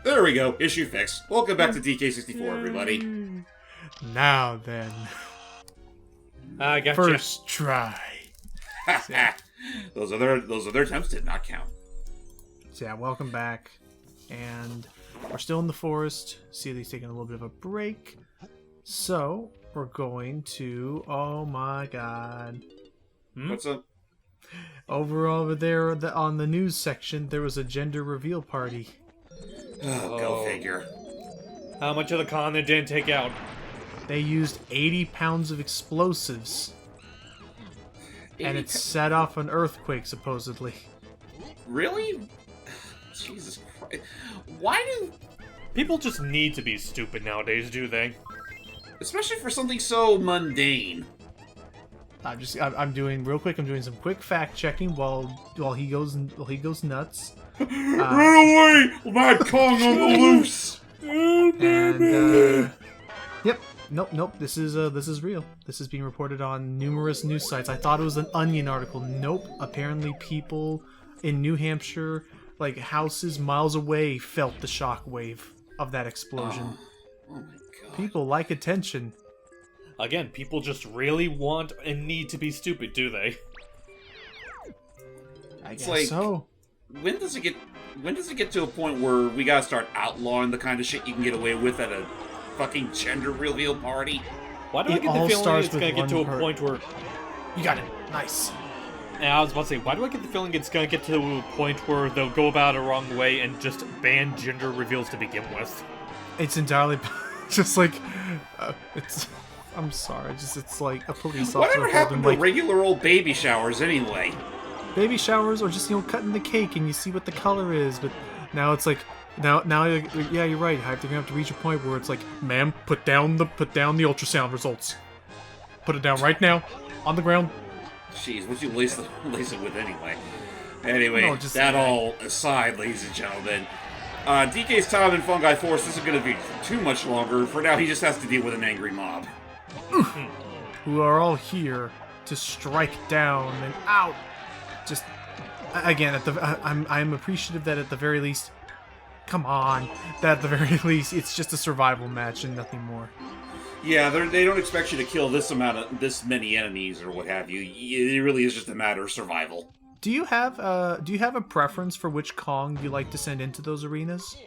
There we go. Issue fixed. Welcome back to DK64, everybody. Now then, I got first try. Those other attempts did not count. So yeah, welcome back, and we're still in the forest. Seely's taking a little bit of a break, so we're going to. Oh my god! What's up? Over there on the news section, there was a gender reveal party. Oh, go figure. How much of the con did Jen take out? They used 80 pounds of explosives, and it set off an earthquake, supposedly. Really? Jesus Christ. Why do... People just need to be stupid nowadays, do they? Especially for something so mundane. I'm doing real quick. I'm doing some quick fact checking while he goes nuts. Run away! Mad Kong on the loose! And yep, nope. This is real. This is being reported on numerous news sites. I thought it was an Onion article. Nope. Apparently, people in New Hampshire, like houses miles away, felt the shockwave of that explosion. Oh my god. People like attention. Again, people just really want and need to be stupid, do they? I guess like- so. When does it get to a point where we gotta start outlawing the kind of shit you can get away with at a fucking gender reveal party? Why do I It get all the feeling starts it's with gonna get to a one point where... You got it. Nice. And I was about to say, why do I get the feeling it's gonna get to a point where they'll go about it the wrong way and just ban gender reveals to begin with? It's entirely just like it's. I'm sorry. It's like a police officer. Whatever happened to like regular old baby showers anyway? baby showers, or just cutting the cake and you see what the color is. But now it's like now yeah, you're right. They're gonna have to reach a point where it's like, ma'am, put down the ultrasound results. Put it down right now, on the ground. Jeez, what you lace it with anyway? Anyway, No, just- that all aside, ladies and gentlemen, DK's time in Fungi Force isn't going to be too much longer. For now, he just has to deal with an angry mob. Who are all here to strike down and out. Just again, I'm appreciative that at the very least, come on, that at the very least it's just a survival match and nothing more. Yeah, they don't expect you to kill this many enemies or what have you. It really is just a matter of survival. Do you have a preference for which Kong you like to send into those arenas?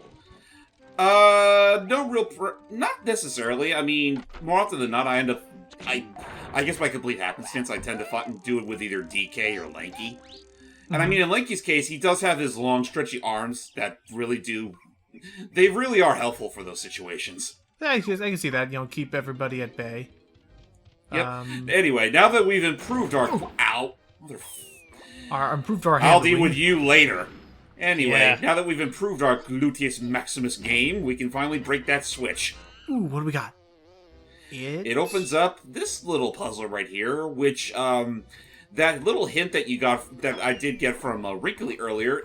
No real, not necessarily. I mean, more often than not, I guess by complete happenstance, I tend to do it with either DK or Lanky. And I mean, in Lanky's case, he does have his long, stretchy arms that they really are helpful for those situations. Yeah, I can see that. Keep everybody at bay. Yep. Anyway, now that we've improved our... Improved our I'll handling. deal with you later. Anyway, Yeah. now that we've improved our Gluteus Maximus game, we can finally break that switch. Ooh, what do we got? It opens up this little puzzle right here, which, that little hint that I did get from Wrinkly earlier,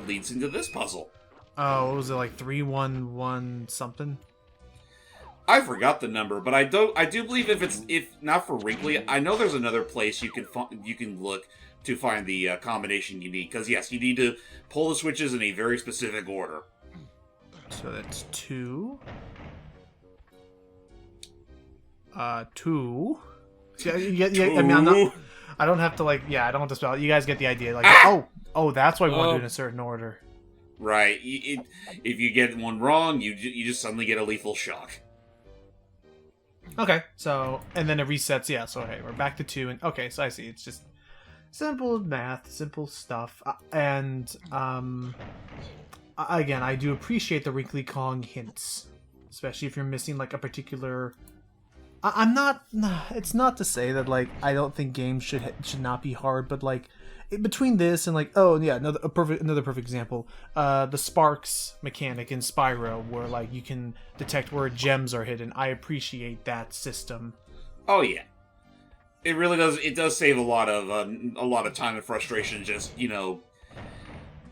leads into this puzzle. Oh, what was it, like 311 something? I forgot the number, but I do believe if not for Wrinkly, I know there's another place you can look to find the combination you need. Because yes, you need to pull the switches in a very specific order. So that's 2. 2. Yeah, I mean, I don't have to I don't have to spell it. You guys get the idea. Like, oh, that's why we want to do it in a certain order. Right. If you get one wrong, you just suddenly get a lethal shock. Okay, so, and then it resets, yeah, so, okay, we're back to 2, and, okay, so I see, it's just simple math, simple stuff, and, again, I do appreciate the Wrinkly Kong hints, especially if you're missing, like, a particular, it's not to say that, like, I don't think games should not be hard, but, like, between this and, like, oh, yeah, another perfect example, the sparks mechanic in Spyro, where, like, you can detect where gems are hidden. I appreciate that system. Oh yeah, it really does. It does save a lot of time and frustration. Just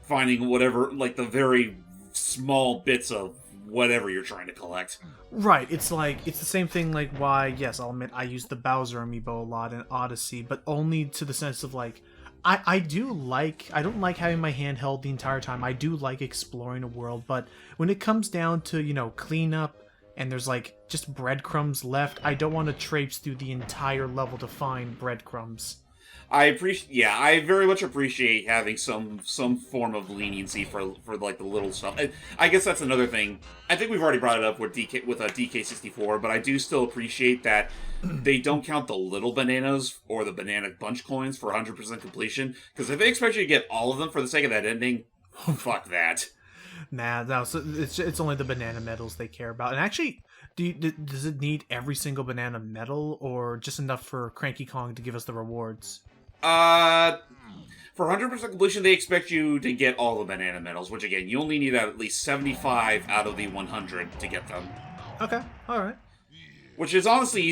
finding whatever, like the very small bits of whatever you're trying to collect. Right, it's the same thing, like, why, yes, I'll admit, I use the Bowser amiibo a lot in Odyssey, but only to the sense of, like, I do like, I don't like having my hand held the entire time. I do like exploring a world, but when it comes down to, you know, cleanup and there's like just breadcrumbs left, I don't want to traipse through the entire level to find breadcrumbs. I very much appreciate having some form of leniency for like the little stuff. I guess that's another thing. I think we've already brought it up with DK64, but I do still appreciate that they don't count the little bananas or the banana bunch coins for 100% completion, because if they expect you to get all of them for the sake of that ending, fuck that. Nah, no, so it's only the banana medals they care about. And actually, does it need every single banana medal, or just enough for Cranky Kong to give us the rewards? For 100% completion, they expect you to get all the banana medals, which again, you only need at least 75 out of the 100 to get them. Okay, alright. Which is honestly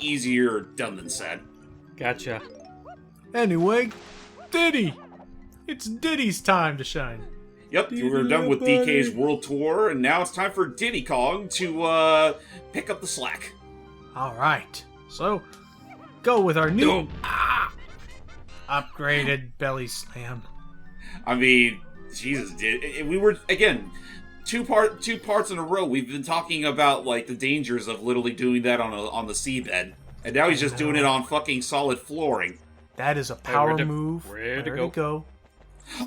easier done than said. Gotcha. Anyway, Diddy! It's Diddy's time to shine. Yep, we're done with DK's World Tour, and now it's time for Diddy Kong to pick up the slack. Alright, so go with our new upgraded belly slam. I mean, Jesus, we were again two parts in a row. We've been talking about like the dangers of literally doing that on the seabed, and now he's just doing it on fucking solid flooring. That is a power to- move. where to to go? go?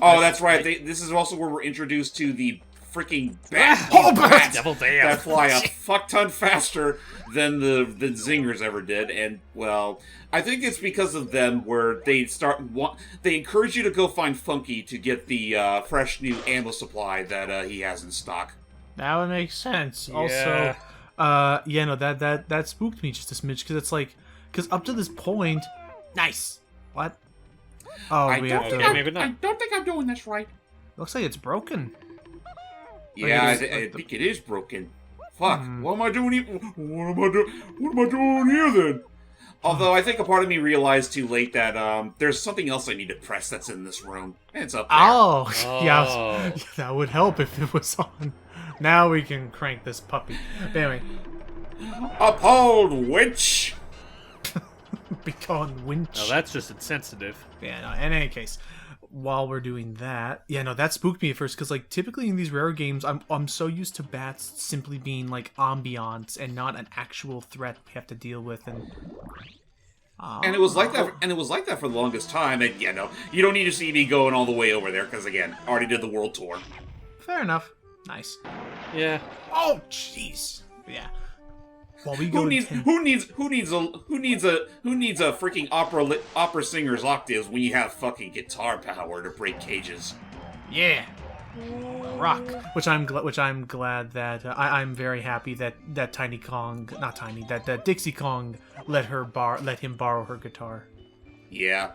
Oh, that's right. This is also where we're introduced to the freaking bat. Bats! Devil damn. That fly a fuck ton faster than the zingers ever did, and well, I think it's because of them where they encourage you to go find Funky to get the fresh new ammo supply that he has in stock. That would make sense. Yeah. Also, no, that spooked me just a smidge, because it's like, because up to this point, nice. What? Oh, we have to. maybe not. I don't think I'm doing this right. Looks like it's broken. Yeah, Like I think it is broken. Fuck. What am I doing here? What am I doing here then? Although I think a part of me realized too late that there's something else I need to press that's in this room. And it's up there. Oh, yeah, Oh. that would help if it was on. Now we can crank this puppy. But anyway, Uphold witch! be called winch. No, that's just insensitive. Yeah, no, in any case, while we're doing that, that spooked me at first, because like typically in these rare games, I'm so used to bats simply being like ambiance and not an actual threat we have to deal with, and And it was like that. And it was like that for the longest time. And you don't need to see me going all the way over there because again, I already did the world tour. fair enough. Nice. Yeah. Oh, jeez. Yeah. While we go Who needs to a freaking opera singer's octaves when you have fucking guitar power to break cages? yeah. Rock, which I'm glad that I'm very happy that Dixie Kong let him borrow her guitar. Yeah.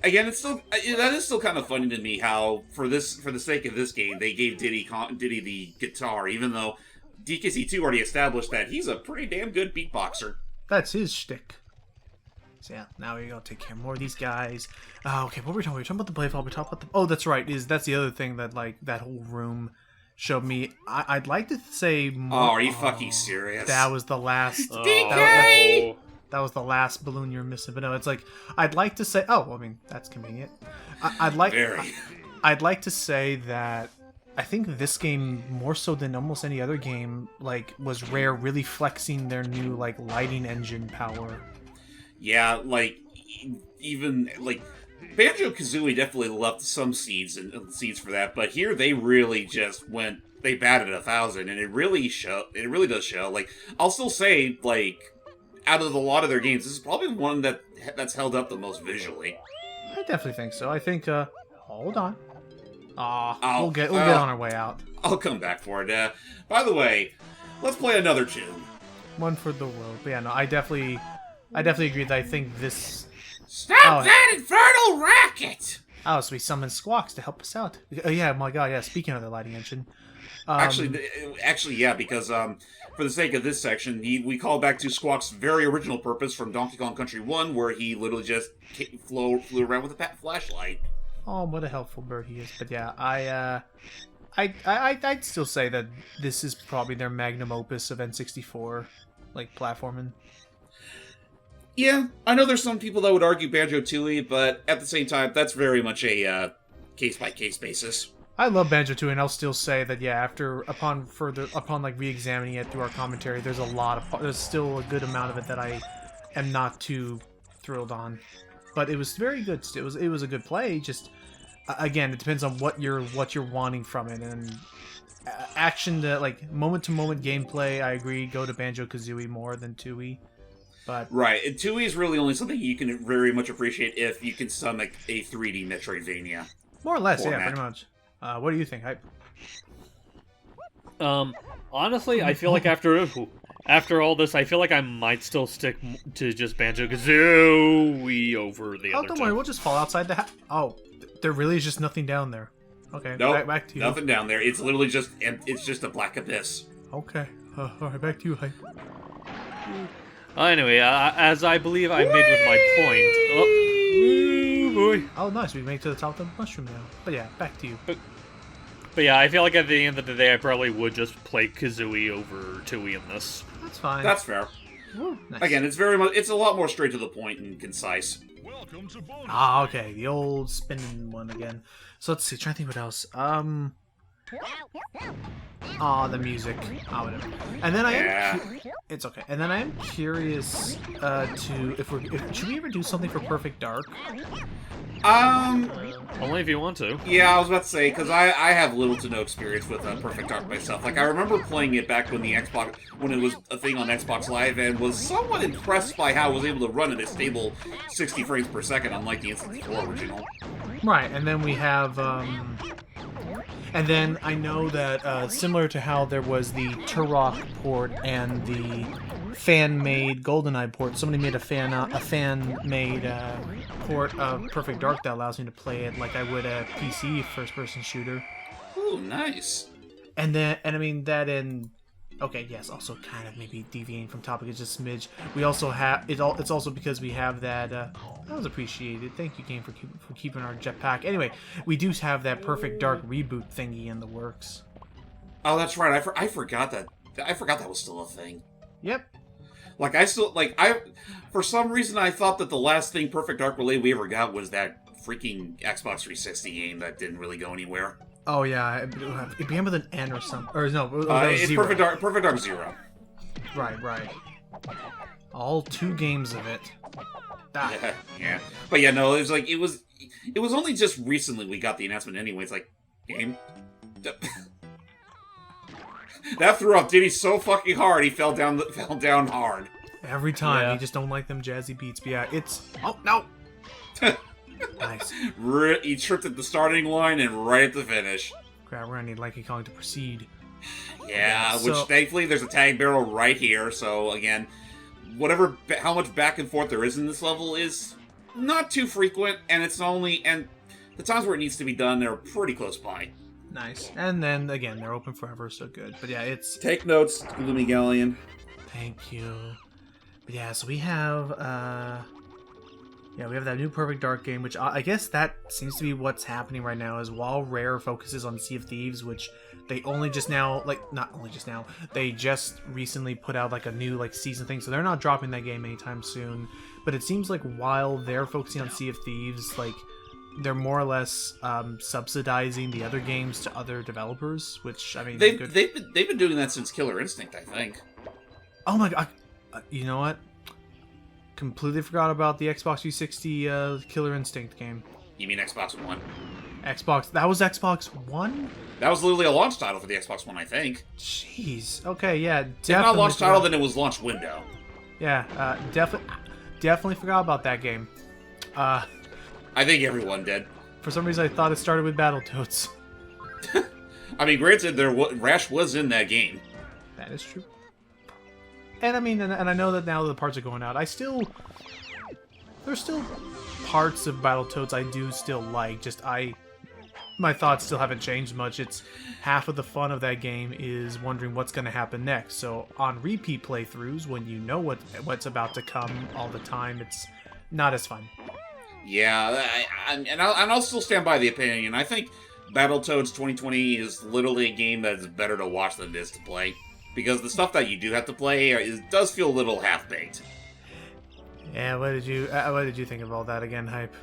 Again, it's still that is still kind of funny to me how for the sake of this game they gave Diddy the guitar, even though DKC2 already established that he's a pretty damn good beatboxer. That's his shtick. So yeah, now we gotta take care of more of these guys. Okay, what were we talking about? We were talking about the playful. We talked about the. Oh, that's right. That's the other thing that like that whole room showed me. I'd like to say more. Oh, are you fucking serious? That was the last. DK! That was the last balloon you're missing. But no, it's like I'd like to say. Oh, I mean that's convenient. I'd like to say that I think this game more so than almost any other game like was Rare really flexing their new like lighting engine power. Yeah, like even like Banjo-Kazooie definitely left some seeds for that, but here they really just they batted 1,000, and it really does show. Like I'll still say, like out of a lot of their games, this is probably one that's held up the most visually. I definitely think so. I think hold on. We'll get on our way out. I'll come back for it. By the way, let's play another tune. One for the world. But yeah, no, I definitely agree that I think this. Stop that infernal racket! Oh, so we summoned Squawks to help us out. Oh yeah, my god, yeah. Speaking of the lighting engine, Actually, yeah, because for the sake of this section, we call back to Squawk's very original purpose from Donkey Kong Country 1, where he literally just flew around with a flashlight. oh, what a helpful bird he is. But yeah, I'd still say that this is probably their magnum opus of N64, like platforming. Yeah, I know there's some people that would argue Banjo-Tooie, but at the same time, that's very much a case-by-case basis. I love Banjo-Tooie, and I'll still say that upon like re-examining it through our commentary, there's still a good amount of it that I am not too thrilled on. But it was very good. It was a good play. Just again, it depends on what you're wanting from it, and action to like moment to moment gameplay. I agree. Go to Banjo-Kazooie more than Tooie. But Right, and Tooie is really only something you can very much appreciate if you can stomach a 3D Metroidvania. more or less, format. yeah, pretty much. What do you think, Hype? Honestly, I feel like after all this, I feel like I might still stick to just Banjo-Kazooie over the Oh, other don't two. worry, we'll just fall outside the Oh, there really is just nothing down there. Okay, Nope, back to you. nothing down there. It's literally just a black abyss. Okay, alright, back to you, Hype. Anyway, as I believe I made with my point. Oh, boy. Oh, nice, we make it to the top of the mushroom now. But yeah, back to you. But yeah, I feel like at the end of the day, I probably would just play Kazooie over Tooie in this. That's fine. That's fair. Woo, nice. Again, it's a lot more straight to the point and concise. Ah, okay, the old spinning one again. So let's see, trying to think what else. The music. Whatever. And then it's okay. And then I am curious should we ever do something for Perfect Dark? Only if you want to. Yeah, I was about to say, because I have little to no experience with Perfect Dark myself. Like, I remember playing it back when when it was a thing on Xbox Live, and was somewhat impressed by how it was able to run at a stable 60 frames per second, unlike the N64 original. Right, and then we have and then I know that similar to how there was the Turok port and the fan-made GoldenEye port, somebody made a fan-made port of Perfect Dark that allows me to play it like I would a PC first-person shooter. Ooh, nice. And I mean that in. Okay, yes, also kind of maybe deviating from topic is just a smidge. We also have it's also because we have that. That was appreciated. Thank you, game, for keeping our jetpack. Anyway, we do have that Perfect Dark reboot thingy in the works. Oh, that's right. I forgot that. I forgot that was still a thing. Yep. Like, for some reason, I thought that the last thing Perfect Dark related we ever got was that freaking Xbox 360 game that didn't really go anywhere. Oh yeah, it began with an N or something. Or no, It's Zero. Perfect Dark Zero. Right. All 2 games of it. Ah. Yeah. But yeah, no, it was only just recently we got the announcement anyway. It's like, game? That threw off Diddy so fucking hard, he fell down hard. Every time, Yeah. you just don't like them jazzy beats. But yeah, it's... Oh, no! Nice. He tripped at the starting line and right at the finish. Crap, we're gonna need Lanky Kong to proceed. Yeah, So- which thankfully there's a tag barrel right here, so again, how much back and forth there is in this level is not too frequent, and the times where it needs to be done, they're pretty close by. Nice. And then, again, they're open forever, so good. But yeah, it's... Take notes, Gloomy Galleon. Thank you. But yeah, so we have, we have that new Perfect Dark game, which I guess that seems to be what's happening right now, is while Rare focuses on Sea of Thieves, which they only just now, not only just now, they just recently put out, a new, season thing, so they're not dropping that game anytime soon. But it seems like while they're focusing on Sea of Thieves, they're more or less subsidizing the other games to other developers, which, I mean... They've been doing that since Killer Instinct, I think. Oh my god. You know what? Completely forgot about the Xbox 360 Killer Instinct game. You mean Xbox One? That was Xbox One? That was literally a launch title for the Xbox One, I think. Jeez. Okay, yeah, If definitely. not launch title, forgot. then it was launch window. Yeah, definitely forgot about that game. I think everyone did. For some reason, I thought it started with Battletoads. I mean, granted, Rash was in that game. That is true. And I mean, and I know that now the parts are going out. There's still parts of Battletoads I do still like. My thoughts still haven't changed much. It's half of the fun of that game is wondering what's going to happen next. So on repeat playthroughs, when you know what's about to come all the time, it's not as fun. Yeah, I'll still stand by the opinion. I think Battletoads 2020 is literally a game that is better to watch than it is to play. Because the stuff that you do have to play does feel a little half-baked. Yeah, what did you think of all that again, Hype?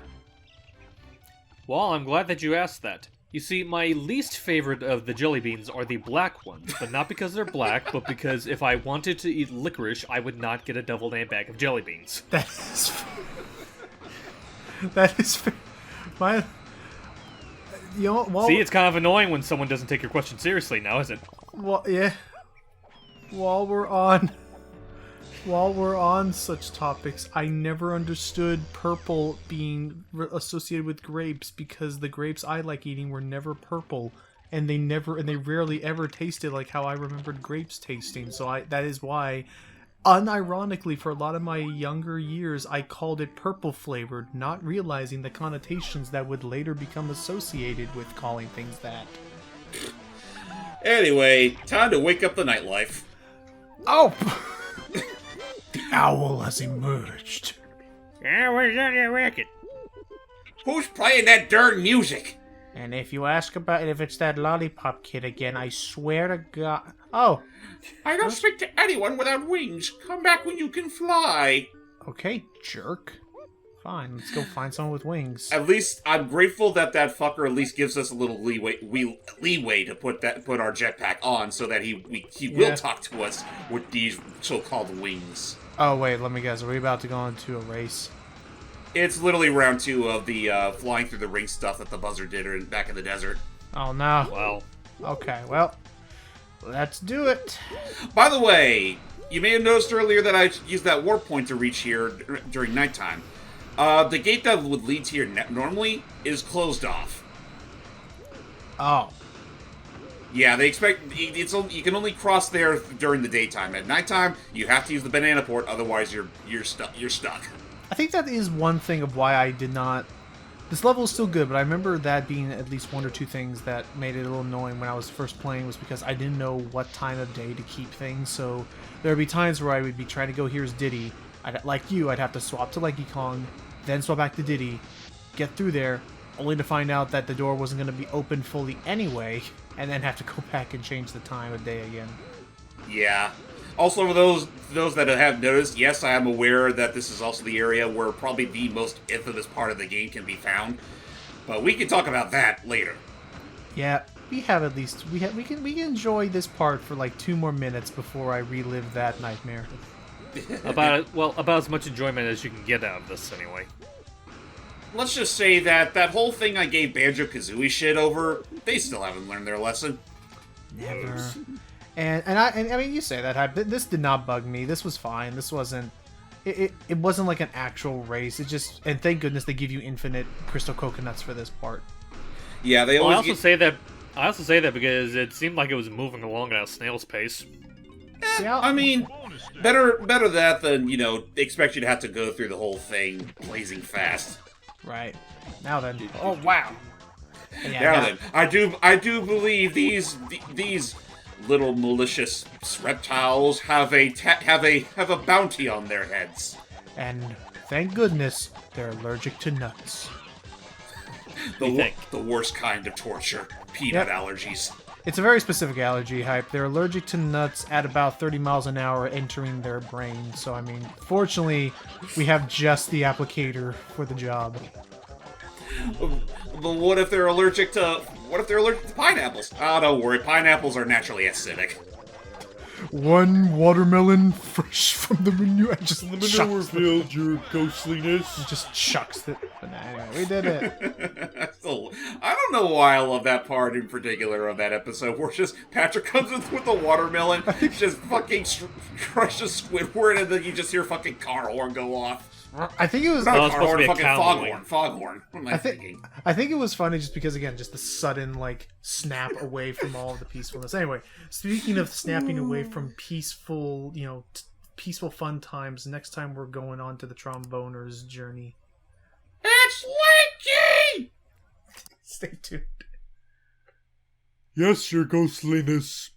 Well, I'm glad that you asked that. You see, my least favorite of the jelly beans are the black ones, but not because they're black, but because if I wanted to eat licorice, I would not get a double A bag of jelly beans. That is that is my. You know, well, See, it's kind of annoying when someone doesn't take your question seriously now, is it? well, yeah. While we're on such topics, I never understood purple being associated with grapes because the grapes I like eating were never purple, and they rarely ever tasted like how I remembered grapes tasting. So that is why, unironically, for a lot of my younger years, I called it purple flavored, not realizing the connotations that would later become associated with calling things that. Anyway, time to wake up the nightlife. Oh! The owl has emerged. Where's that racket? Who's playing that darn music? And if you ask about it, if it's that lollipop kid again, I swear to God. Oh, I don't speak to anyone without wings. Come back when you can fly. okay, jerk. Fine, let's go find someone with wings. At least I'm grateful that fucker at least gives us a little leeway to put our jetpack on, so that he will talk to us with these so-called wings. Oh, wait, let me guess. Are we about to go into a race? It's literally round 2 of the flying through the ring stuff that the Buzzard did back in the desert. Oh, no. Well, Okay, well, let's do it. By the way, you may have noticed earlier that I used that warp point to reach here during nighttime. The gate that would lead to here normally is closed off. Oh. Yeah, they expect you can only cross there during the daytime. At nighttime, you have to use the banana port, otherwise you're stuck. I think that is one thing of why I did not... This level is still good, but I remember that being at least one or two things that made it a little annoying when I was first playing, was because I didn't know what time of day to keep things. So there would be times where I would be trying to go, here's Diddy. I'd have to swap to Lanky Kong, then swap back to Diddy, get through there, only to find out that the door wasn't going to be open fully anyway, and then have to go back and change the time of day again. Yeah. Also, for those that have noticed, yes, I am aware that this is also the area where probably the most infamous part of the game can be found. But we can talk about that later. Yeah, we can enjoy this part for like 2 more minutes before I relive that nightmare. about as much enjoyment as you can get out of this, anyway. Let's just say that whole thing I gave Banjo-Kazooie shit over, they still haven't learned their lesson. Never. And I mean, you say that, Hype. This did not bug me. This was fine. This wasn't... It wasn't like an actual race. It just... And thank goodness they give you infinite crystal coconuts for this part. Yeah, they Well, I always also say that because it seemed like it was moving along at a snail's pace. Yeah. I mean, better that than, they expect you to have to go through the whole thing blazing fast. Right. Now then. Oh, wow. Yeah, Now then, I do believe these little malicious reptiles have a bounty on their heads. And thank goodness they're allergic to nuts. The worst kind of torture. Peanut allergies. It's a very specific allergy, Hype. They're allergic to nuts at about 30 miles an hour entering their brain. So, I mean, fortunately, we have just the applicator for the job. But what if they're allergic to pineapples? Oh, don't worry. Pineapples are naturally acidic. One watermelon fresh from the manure. Just revealed your ghostliness. Just chucks it. But anyway, we did it. I don't know why I love that part in particular of that episode, where just Patrick comes in with a watermelon, just fucking crushes Squidward, and then you just hear fucking car horn go off. I think it was... Not No, a it's car horn, supposed to be a fucking cow foghorn. horn. Foghorn. What am I thinking? I think it was funny just because, again, just the sudden, snap away from all of the peacefulness. Anyway, speaking of snapping away from peaceful, peaceful fun times, next time we're going on to the tromboner's journey. It's Lanky! Stay tuned. Yes, your ghostliness.